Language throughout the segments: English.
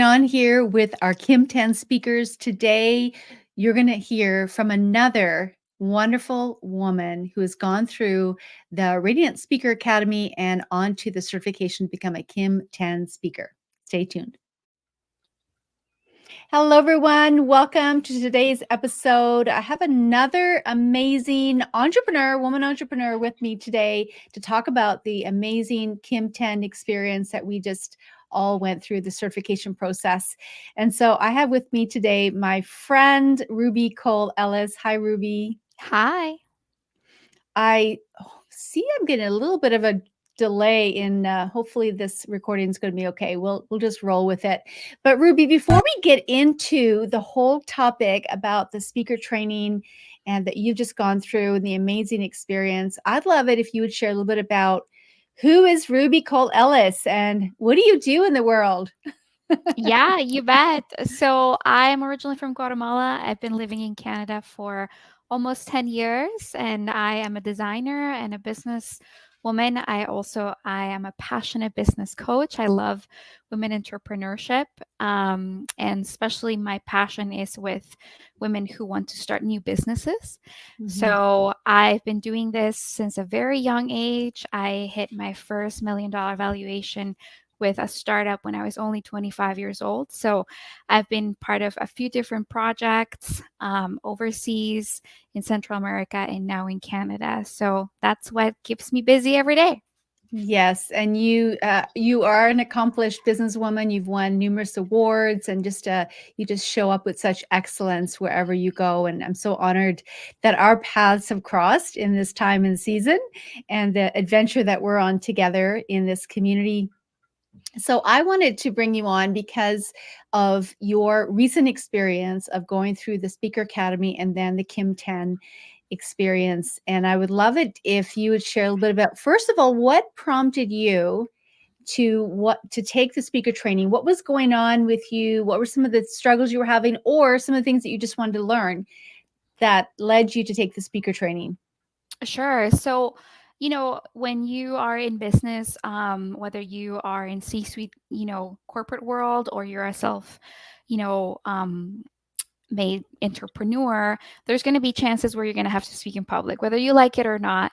on here with our KIM10 speakers. Today, you're going to hear from another wonderful woman who has gone through the Radiant Speaker Academy and on to the certification to become a KIM10 speaker. Stay tuned. Hello, everyone. Welcome to today's episode. I have another amazing woman entrepreneur with me today to talk about the amazing KIM10 experience that we just all went through the certification process. And so I have with me today my friend, Ruby Cole Ellis. Hi, Ruby. Hi. I see I'm getting a little bit of a delay in hopefully this recording is going to be okay. We'll just roll with it. But Ruby, before we get into the whole topic about the speaker training and that you've just gone through and the amazing experience, I'd love it if you would share a little bit about who is Ruby Cole Ellis and what do you do in the world? Yeah, you bet. So I'm originally from Guatemala. I've been living in Canada for almost 10 years, and I am a designer and a business woman. I am a passionate business coach. I love women entrepreneurship. And especially my passion is with women who want to start new businesses. Mhm. So I've been doing this since a very young age. I hit my first $1 million valuation with a startup when I was only 25 years old. So I've been part of a few different projects overseas in Central America and now in Canada. So that's what keeps me busy every day. Yes, and you are an accomplished businesswoman. You've won numerous awards, and you just show up with such excellence wherever you go. And I'm so honored that our paths have crossed in this time and season, and the adventure that we're on together in this community. So I wanted to bring you on because of your recent experience of going through the Speaker Academy and then the KIM10 experience. And I would love it if you would share a little bit about, first of all, what prompted you to take the speaker training? What was going on with you? What were some of the struggles you were having, or some of the things that you just wanted to learn that led you to take the speaker training? Sure. So, when you are in business, whether you are in C-suite, corporate world, or you're a self, you know, um, made entrepreneur, there's going to be chances where you're going to have to speak in public, whether you like it or not.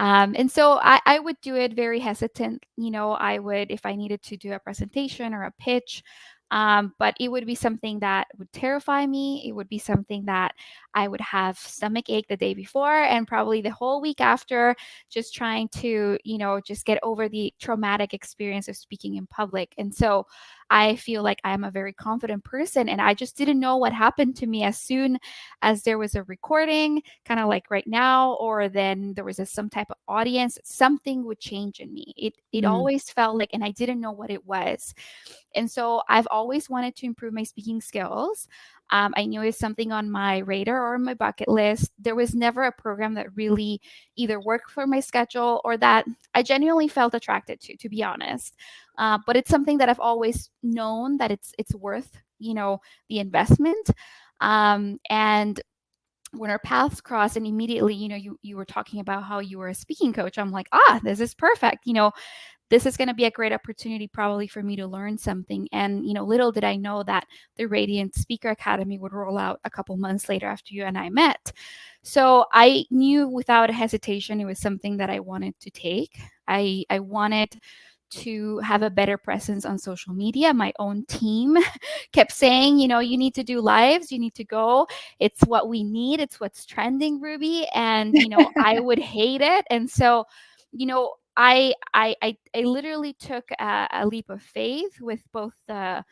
And so I would do it very hesitant. I would, if I needed to do a presentation or a pitch, but it would be something that would terrify me. It would be something that I would have stomach ache the day before and probably the whole week after, just trying to, just get over the traumatic experience of speaking in public. And so I feel like I am a very confident person, and I just didn't know what happened to me as soon as there was a recording, kind of like right now, or then there was some type of audience, something would change in me. It Mm, always felt like, and I didn't know what it was. And so I've always wanted to improve my speaking skills. I knew it's something on my radar or my bucket list. There was never a program that really either worked for my schedule or that I genuinely felt attracted to be honest. But it's something that I've always known that it's worth, the investment. And when our paths crossed and immediately, you were talking about how you were a speaking coach, I'm like, this is perfect. This is going to be a great opportunity probably for me to learn something. And, little did I know that the Radiant Speaker Academy would roll out a couple months later after you and I met. So I knew without hesitation it was something that I wanted to take. I wanted to have a better presence on social media. My own team kept saying, you need to do lives, you need to go. It's what we need, it's what's trending, Ruby. And, I would hate it. And so, I literally took a leap of faith with both the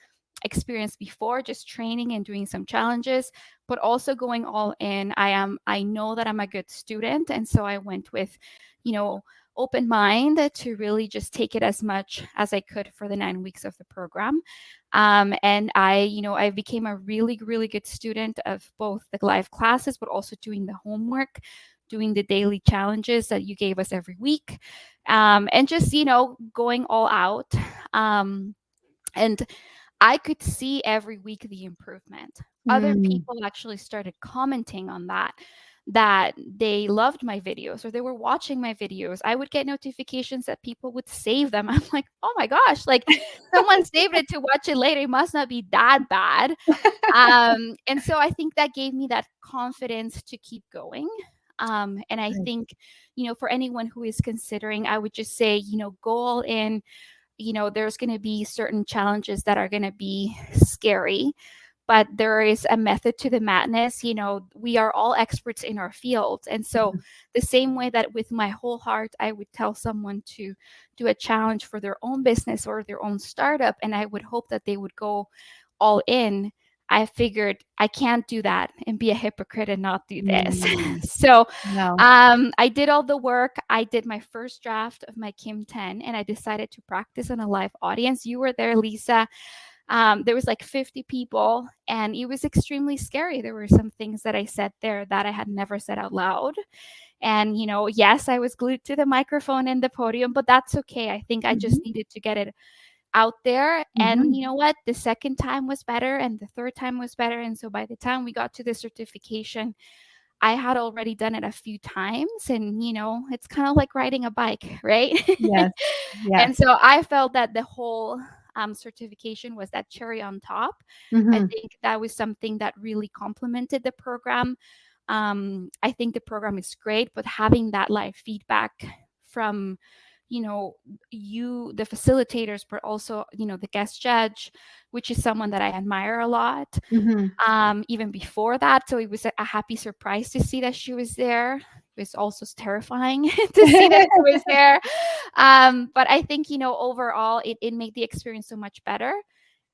experience before, just training and doing some challenges, but also going all in. I know that I'm a good student, and so I went with, you know, open mind to really just take it as much as I could for the 9 weeks of the program. And I became a really, really good student of both the live classes, but also doing the homework, doing the daily challenges that you gave us every week, and just, going all out. And I could see every week the improvement. Other mm, people actually started commenting on that. that they loved my videos or they were watching my videos. I would get notifications that people would save them. I'm like, oh my gosh, like someone saved it to watch it later. It must not be that bad. And so I think that gave me that confidence to keep going. And I Right. think, for anyone who is considering, I would just say, go all in. There's going to be certain challenges that are going to be scary, but there is a method to the madness. We are all experts in our field. And so, Mhm. the same way that with my whole heart, I would tell someone to do a challenge for their own business or their own startup, and I would hope that they would go all in. I figured I can't do that and be a hypocrite and not do this. Mm. So, No. I did all the work. I did my first draft of my KIM10 and I decided to practice on a live audience. You were there, Lisa. There was like 50 people and it was extremely scary. There were some things that I said there that I had never said out loud. And, yes, I was glued to the microphone and the podium, but that's okay. I think I Mhm. just needed to get it out there. And Mhm. you know what? The second time was better and the third time was better. And so by the time we got to the certification, I had already done it a few times. And, it's kind of like riding a bike, right? Yes. And Yes. so I felt that the whole certification was that cherry on top. I Mhm. think that was something that really complemented the program. I think the program is great, but having that live feedback from, you know, the facilitators, but also, the guest judge, which is someone that I admire a lot, Mhm. even before that. So it was a happy surprise to see that she was there. It was also terrifying to see that she was there. But I think, overall, it made the experience so much better.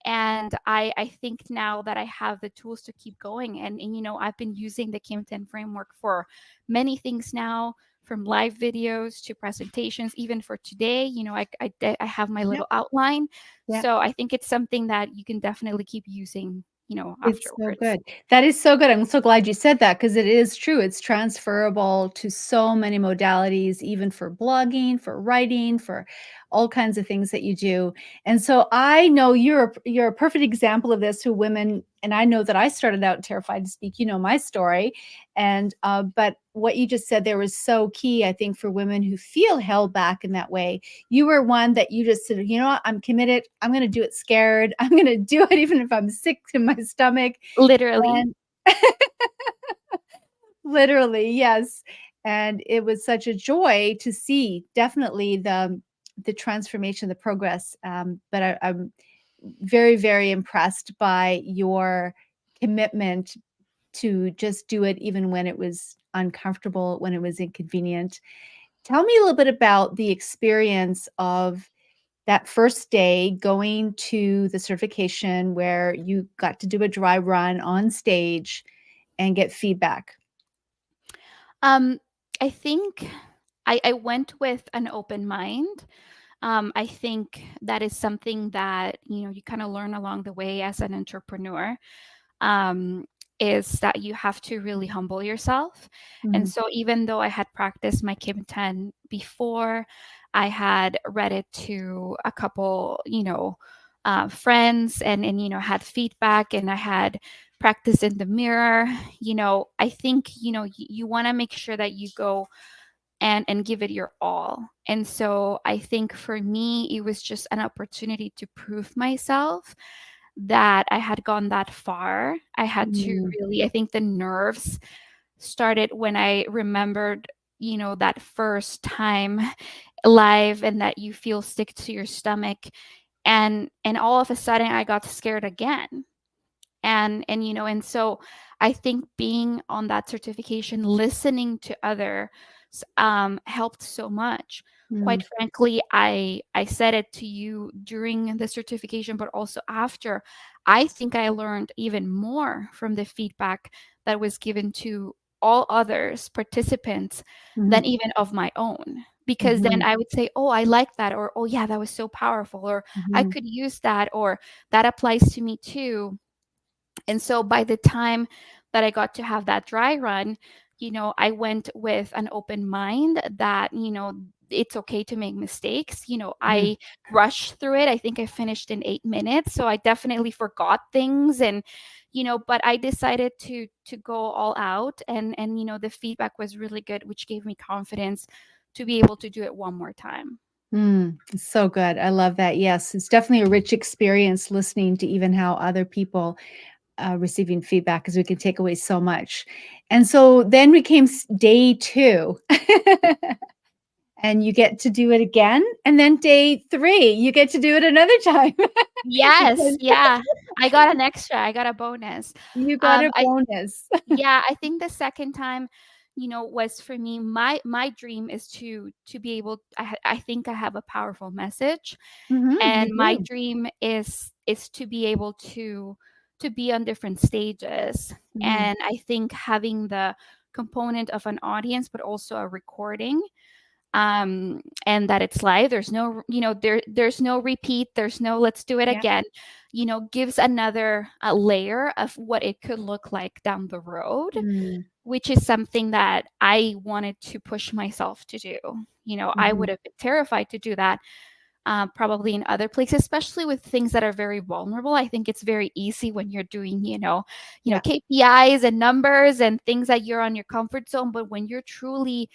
And I think now that I have the tools to keep going, and I've been using the KIM10 framework for many things now, from live videos to presentations. Even for today, I have my Yep. little outline. Yep. So I think it's something that you can definitely keep using, It's so afterwards. good. That is so good. I'm so glad you said that because it is true. It's transferable to so many modalities, even for blogging, for writing, for all kinds of things that you do. And so I know you're a perfect example of this who women, and I know that I started out terrified to speak. You know my story. And but what you just said there was so key, I think, for women who feel held back in that way. You were one that you just said, you know what, I'm committed. I'm going to do it scared. I'm going to do it even if I'm sick to my stomach. Literally. And literally, yes. And it was such a joy to see definitely the transformation, the progress. But I'm very, very impressed by your commitment to just do it even when it was uncomfortable, when it was inconvenient. Tell me a little bit about the experience of that first day going to the certification where you got to do a dry run on stage and get feedback. Um, I think I went with an open mind. I think that is something that you kind of learn along the way as an entrepreneur. Um, is that you have to really humble yourself. And Mhm, so even though I had practiced my Kim 10 before, I had read it to a couple, friends, and had feedback, and I had practiced in the mirror. I think you want to make sure that you go and give it your all. And so I think for me, it was just an opportunity to prove myself that I had gone that far. I had to mhm, really, I think the nerves started when I remembered, that first time live and that you feel sick to your stomach. And all of a sudden I got scared again. And so I think being on that certification, listening to others, helped so much. mhm, Quite frankly, I said it to you during the certification, but also after. I think I learned even more from the feedback that was given to all others participants mhm, than even of my own, because then mhm, I would say, oh, I like that, or oh yeah, that was so powerful, or I mhm, could use that, or that applies to me too. And so by the time that I got to have that dry run, I went with an open mind that, it's okay to make mistakes. Mhm. I rushed through it. I think I finished in 8 minutes. So I definitely forgot things, and, but I decided to go all out, and, the feedback was really good, which gave me confidence to be able to do it one more time. It's so good. I love that. Yes, it's definitely a rich experience listening to even how other people receiving feedback because we can take away so much. And so then we came day 2. And you get to do it again, and then day 3, you get to do it another time Yes, because yeah. I got an extra. I got a bonus. you got a I bonus. Yeah, I think the second time, was for me. My dream is to be able. I think I have a powerful message, Mhm, and you my do. dream is to be able to be on different stages. Mhm. And I think having the component of an audience, but also a recording, and that it's live. There's no, there's no repeat. There's no let's do it Yeah. again. Gives another layer of what it could look like down the road, Mm, which is something that I wanted to push myself to do. I mhm. would have been terrified to do that, probably in other places, especially with things that are very vulnerable. I think it's very easy when you're doing, Yeah. KPIs and numbers and things that you're on your comfort zone. But when you're truly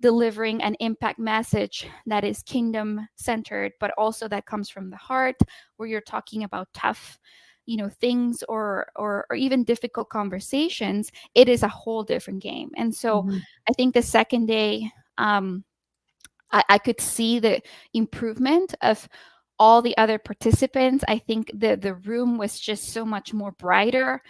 delivering an impact message that is kingdom centered, but also that comes from the heart, where you're talking about tough, things, or even difficult conversations, it is a whole different game. And so Mhm. I think the second day, I could see the improvement of all the other participants. I think the room was just so much more brighter.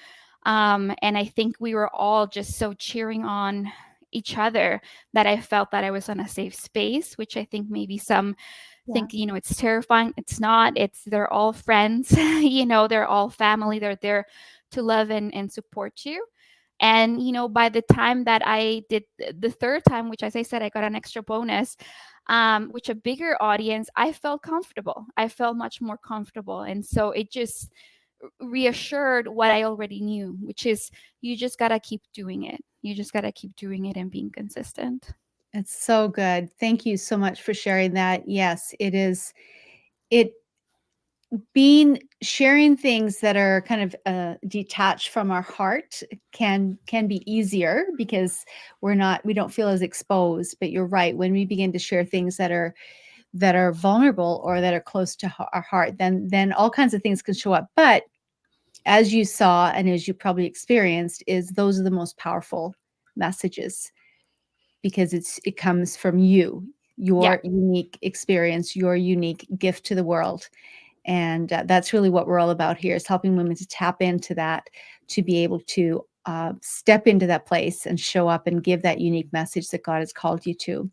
And I think we were all just so cheering on each other that I felt that I was on a safe space, which I think maybe some Yeah. think, it's terrifying. It's not. They're all friends, they're all family. They're there to love and support you. And, by the time that I did the third time, which, as I said, I got an extra bonus, which a bigger audience, I felt comfortable. I felt much more comfortable. And so it just reassured what I already knew, which is you just got to keep doing it. You just got to keep doing it and being consistent. It's so good. Thank you so much for sharing that. Yes, it is it being sharing things that are kind of detached from our heart can be easier because we don't feel as exposed. But you're right, when we begin to share things that are vulnerable or that are close to our heart, then all kinds of things can show up. But as you saw and as you probably experienced, is those are the most powerful messages because it comes from you, Yeah. your unique experience, your unique gift to the world. And that's really what we're all about here, is helping women to tap into that, to be able to step into that place and show up and give that unique message that God has called you to.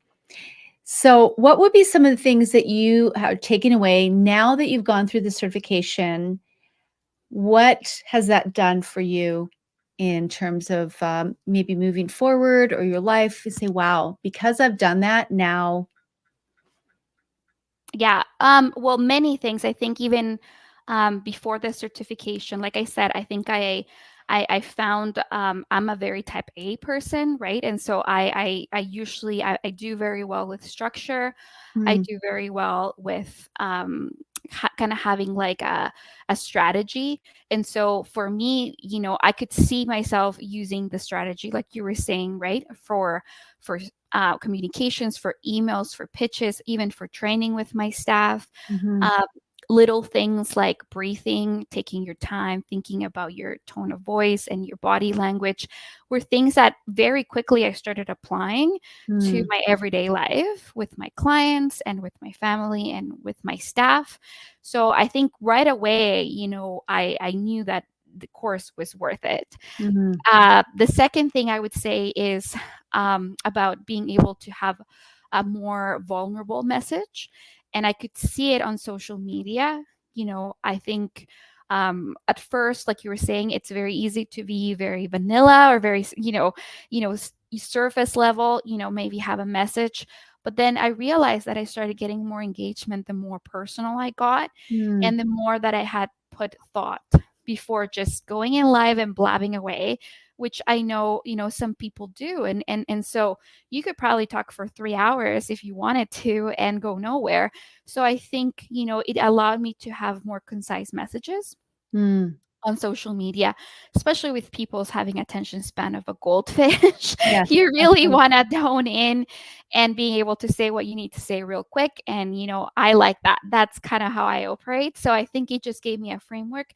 So, what would be some of the things that you have taken away now that you've gone through the certification? What has that done for you in terms of maybe moving forward or your life? You say, wow, because I've done that now. Yeah. Well, many things. I think even before the certification, like I said, I think I found I'm a very type A person, right? And so I usually I do very well with structure. I Mm, do very well with kind of having like a strategy. And so for me, I could see myself using the strategy, like you were saying, right? For communications, for emails, for pitches, even for training with my staff. mhm, Uh, Little things like breathing, taking your time, thinking about your tone of voice and your body language were things that very quickly I started applying to mm, my everyday life with my clients and with my family and with my staff. So I think right away, I knew that the course was worth it. mhm, The second thing I would say is about being able to have a more vulnerable message. And I could see it on social media. I think at first, like you were saying, it's very easy to be very vanilla or very, surface level, maybe have a message. But then I realized that I started getting more engagement the more personal I got mm, and the more that I had put thought. before just going in live and blabbing away, which I know, some people do. And so you could probably talk for 3 hours if you wanted to and go nowhere. So I think, it allowed me to have more concise messages Mm, on social media, especially with people's having attention span of a goldfish. yes, You really absolutely. want to hone in and being able to say what you need to say real quick. And, I like that. That's kind of how I operate. So I think it just gave me a framework.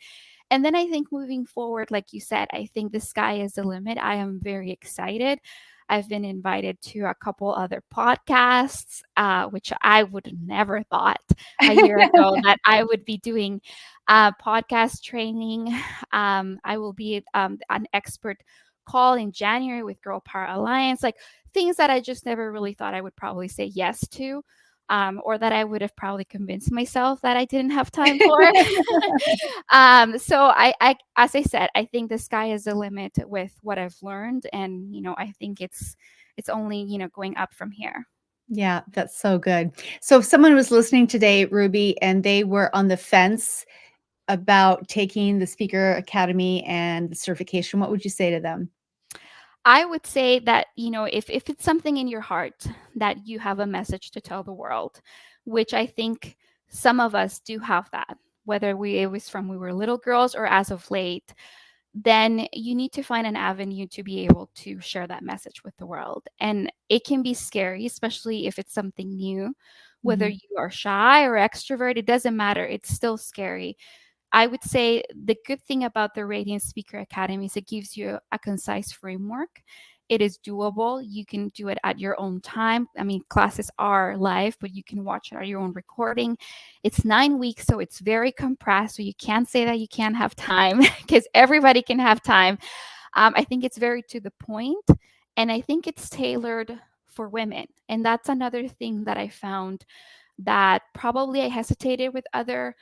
And then I think moving forward, like you said, I think the sky is the limit. I am very excited. I've been invited to a couple other podcasts, which I would have never thought a year ago that I would be doing podcast training. I will be an expert call in January with Girl Power Alliance, like things that I just never really thought I would probably say yes to. Or that I would have probably convinced myself that I didn't have time for. So as I said, I think the sky is the limit with what I've learned, and I think it's only going up from here. Yeah, that's so good. So if someone was listening today, Ruby, and they were on the fence about taking the Speaker Academy and the certification, what would you say to them? I would say that, if it's something in your heart that you have a message to tell the world, which I think some of us do have that, whether it was from we were little girls or as of late, then you need to find an avenue to be able to share that message with the world. And it can be scary, especially if it's something new. Whether Mhm, you are shy or extrovert, it doesn't matter. It's still scary. I would say the good thing about the Radiant Speaker Academy is it gives you a concise framework. It is doable. You can do it at your own time. I mean, classes are live, but you can watch it at your own recording. It's 9 weeks, so it's very compressed. So you can't say that you can't have time because everybody can have time. I think it's very to the point, and I think it's tailored for women. And that's another thing that I found that probably I hesitated with other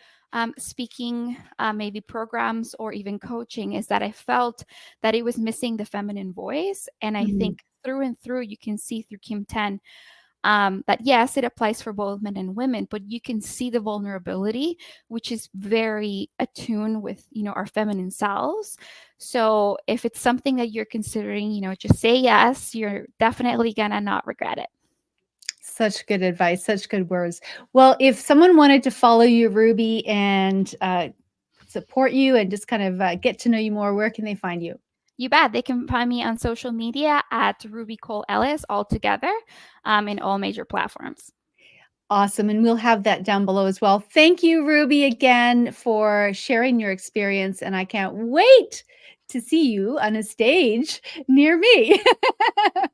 speaking, maybe programs or even coaching, is that I felt that it was missing the feminine voice. And I mhm. think through and through, you can see through KIM10 that yes, it applies for both men and women, but you can see the vulnerability, which is very attuned with our feminine selves. So if it's something that you're considering, just say yes. You're definitely gonna not regret it. Such good advice, such good words. Well, if someone wanted to follow you, Ruby, and support you and just kind of get to know you more, where can they find you? You bet. They can find me on social media at Ruby Cole Ellis all together, in all major platforms. Awesome. And we'll have that down below as well. Thank you, Ruby, again for sharing your experience. And I can't wait to see you on a stage near me.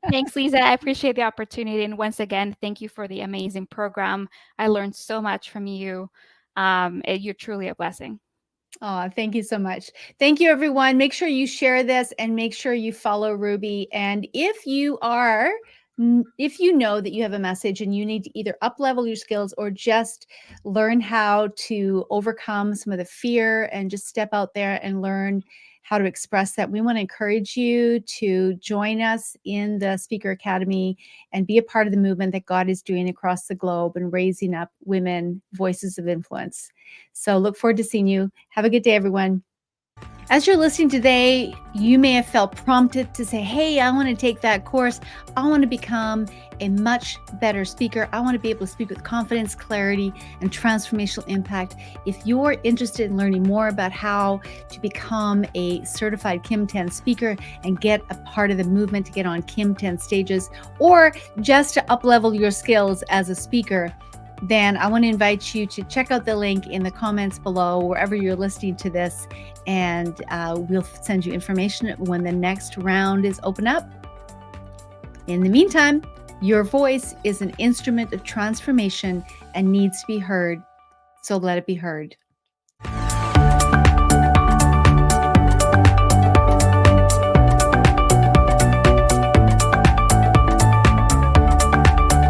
Thanks, Lisa. I appreciate the opportunity. And once again, thank you for the amazing program. I learned so much from you. You're truly a blessing. Oh, thank you so much. Thank you, everyone. Make sure you share this and make sure you follow Ruby. And if you know that you have a message and you need to either up level your skills or just learn how to overcome some of the fear and just step out there and learn how to express that, we want to encourage you to join us in the Speaker Academy and be a part of the movement that God is doing across the globe and raising up women voices of influence. So look forward to seeing you. Have a good day, everyone. As you're listening today, you may have felt prompted to say, hey, I want to take that course. I want to become a much better speaker. I want to be able to speak with confidence, clarity, and transformational impact. If you're interested in learning more about how to become a certified KIM10 speaker and get a part of the movement to get on KIM10 stages, or just to up-level your skills as a speaker, then I want to invite you to check out the link in the comments below, wherever you're listening to this, and we'll send you information when the next round is open up. In the meantime, your voice is an instrument of transformation and needs to be heard, so let it be heard.